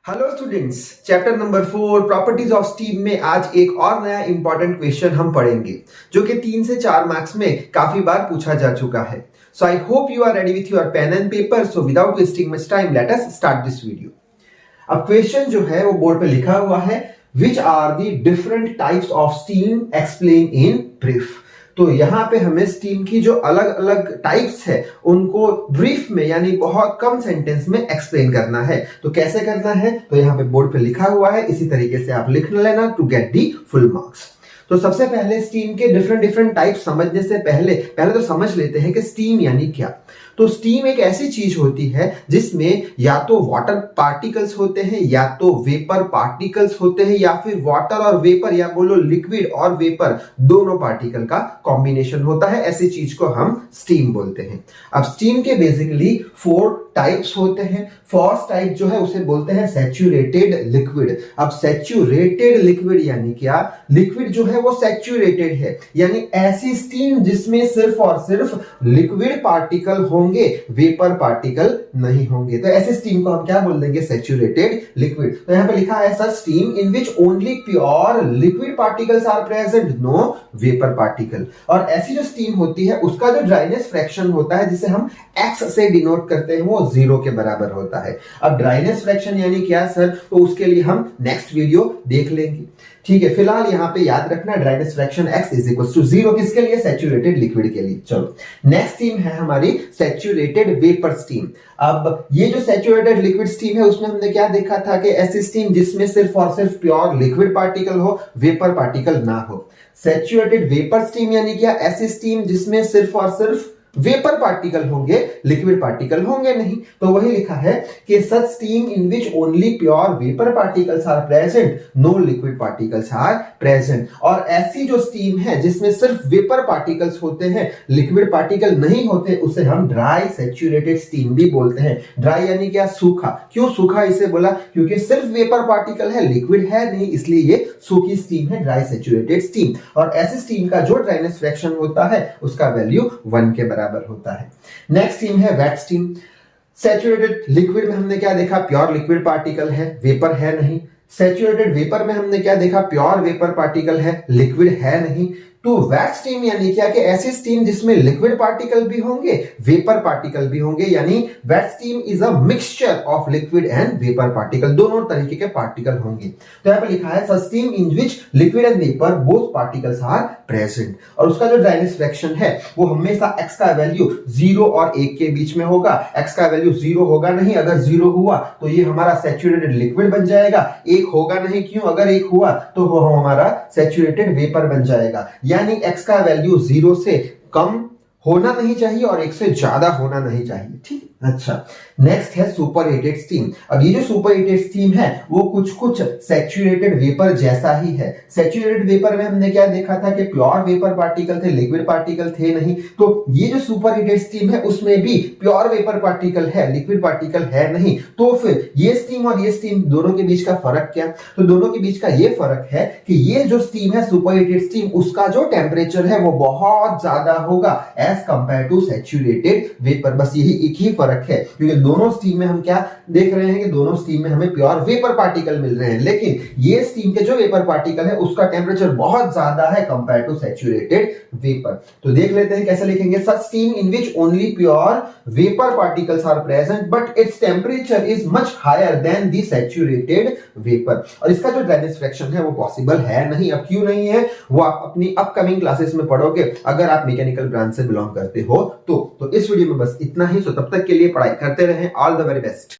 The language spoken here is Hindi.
Hello students, chapter number 4 properties of steam में आज एक और नया इंपॉर्टेंट क्वेश्चन हम पढ़ेंगे जो कि 3 से 4 मार्क्स में काफी बार पूछा जा चुका है। So I hope you are ready with your pen and paper. So without wasting much time let us start this video. अब क्वेश्चन जो है वो बोर्ड पे लिखा हुआ है, which are the different types of steam explain in brief. तो यहां पे हमें स्टीम की जो अलग अलग टाइप्स है उनको ब्रीफ में यानी बहुत कम सेंटेंस में एक्सप्लेन करना है। तो कैसे करना है, तो यहां पे बोर्ड पे लिखा हुआ है, इसी तरीके से आप लिख लेना to get the full marks. तो सबसे पहले स्टीम के डिफरेंट टाइप्स समझने से पहले तो समझ लेते हैं कि स्टीम यानी क्या। तो स्टीम एक ऐसी चीज होती है जिसमें या तो वाटर पार्टिकल्स होते हैं या तो वेपर पार्टिकल्स होते हैं या फिर वाटर और वेपर या बोलो लिक्विड और वेपर दोनों पार्टिकल का कॉम्बिनेशन होता है। ऐसी चीज को हम स्टीम बोलते हैं। अब स्टीम के बेसिकली 4 टाइप्स होते हैं। फर्स्ट टाइप जो है उसे बोलते हैं सैचुरेटेड लिक्विड। अब सैचुरेटेड लिक्विड यानी क्या, लिक्विड जो है वो सैचुरेटेड है यानी ऐसी स्टीम जिसमें सिर्फ और सिर्फ लिक्विड पार्टिकल होंगे, वेपर पार्टिकल नहीं होंगे। तो ऐसे स्टीम को हम क्या बोल देंगे, सैचुरेटेड लिक्विड। तो यहां पे लिखा है such steam in which only pure liquid particles are present, no vapour particle. और ऐसी जो स्टीम होती है उसका जो ड्राइनेस फ्रैक्शन होता है जिसे हम x से डिनोट करते हैं वो 0 के बराबर होता है। अब ड्राइनेस फ्रैक्शन यानी क्या सर, तो उसके लिए हम नेक्स्ट वीडियो देख लेंगे। ठीक है, फिलहाल यहां पे याद रखना dryness fraction x is equal to 0 किसके लिए, सैचुरेटेड लिक्विड के लिए। चलो नेक्स्ट स्टीम है हमारी सैचुरेटेड वेपर स्टीम। अब ये जो सैचुरेटेड लिक्विड स्टीम है उसमें हमने क्या देखा था कि ऐसी स्टीम जिसमें सिर्फ और सिर्फ प्योर लिक्विड पार्टिकल हो, वेपर पार्टिकल ना हो। सैचुरेटेड वेपर स्टीम यानी क्या, ऐसी स्टीम जिसमें सिर्फ और सिर्फ वेपर पार्टिकल होंगे, लिक्विड पार्टिकल होंगे नहीं। तो वही लिखा है कि such steam in which only pure vapour particles are present, no liquid particles are present. और ऐसी जो स्टीम है जिसमें सिर्फ वेपर पार्टिकल्स होते हैं, लिक्विड पार्टिकल नहीं होते, उसे हम ड्राई सैचुरेटेड स्टीम भी बोलते हैं। ड्राई यानी क्या, सूखा। क्यों सूखा इसे बोला, क्योंकि सिर्फ वेपर पार्टिकल है, लिक्विड है नहीं, इसलिए ये सूखी स्टीम है, ड्राई सैचुरेटेड स्टीम। और ऐसी स्टीम का जो ड्राइनेस फ्रैक्शन होता है उसका वैल्यू 1 के बराबर होता है। नेक्स्ट स्टीम है वेट स्टीम। सैचुरेटेड लिक्विड में हमने क्या देखा, प्योर लिक्विड पार्टिकल है, वेपर है नहीं। सैचुरेटेड वेपर में हमने क्या देखा, प्योर वेपर पार्टिकल है, लिक्विड है नहीं। तो वेट स्टीम यानी क्या कि ऐसी स्टीम जिसमें लिक्विड पार्टिकल भी होंगे, वेपर पार्टिकल भी होंगे, यानी wet steam is a mixture of liquid and vapour particle, दोनों तरीके के पार्टिकल होंगे। तो यहां पे लिखा है such steam in which liquid and vapour both particles are present. और उसका जो ड्राइनेस फ्रैक्शन है वो हमेशा x का वैल्यू 0 और 1 के बीच में होगा। x का वैल्यू 0 होगा नहीं, अगर 0 हुआ तो ये हमारा सैचुरेटेड लिक्विड बन जाएगा। 1 होगा नहीं, क्यों, अगर 1 हुआ तो वो हमारा सैचुरेटेड वेपर बन जाएगा। यानी x का वैल्यू 0 से कम होना नहीं चाहिए और 1 से ज्यादा होना नहीं चाहिए। ठीक, अच्छा। नेक्स्ट है सुपर हीटेड स्टीम। अब ये जो सुपर हीटेड स्टीम है वो कुछ सैचुरेटेड वेपर जैसा ही है। सैचुरेटेड वेपर में हमने क्या देखा था कि प्योर वेपर पार्टिकल थे, लिक्विड पार्टिकल थे नहीं। तो ये जो सुपर हीटेड स्टीम है उसमें भी प्योर वेपर पार्टिकल है, लिक्विड पार्टिकल है नहीं। तो फिर ये स्टीम और ये स्टीम दोनों के बीच का फर्क क्या, तो दोनों के बीच का ये फर्क है कि ये जो स्टीम है सुपर हीटेड स्टीम, उसका जो टेम्परेचर है वो बहुत ज्यादा होगा as compare to saturated vapour. बस यही एक ही फर्क है, क्योंकि दोनों स्टीम में हम क्या देख रहे हैं कि दोनों स्टीम में हमें प्योर वेपर पार्टिकल मिल रहे हैं, लेकिन ये स्टीम के जो वेपर पार्टिकल है उसका टेम्परेचर बहुत ज्यादा है कंपेयर टू सैचुरेटेड वेपर। तो देख लेते हैं कैसे लिखेंगे, such steam in which only pure vapour particles are present but it's temperature is much higher than the saturated vapour. और इसका जो ड्राइनेस फ्रैक्शन है वो पॉसिबल है नहीं। अब क्यों नहीं है वो आप अपनी अपकमिंग क्लासेस में पढ़ोगे अगर आप मैकेनिकल ब्रांच से बिलोंग करते हो तो इस वीडियो में बस इतना ही। सो तब तक के लिए पढ़ाई करते रहें। All the very best.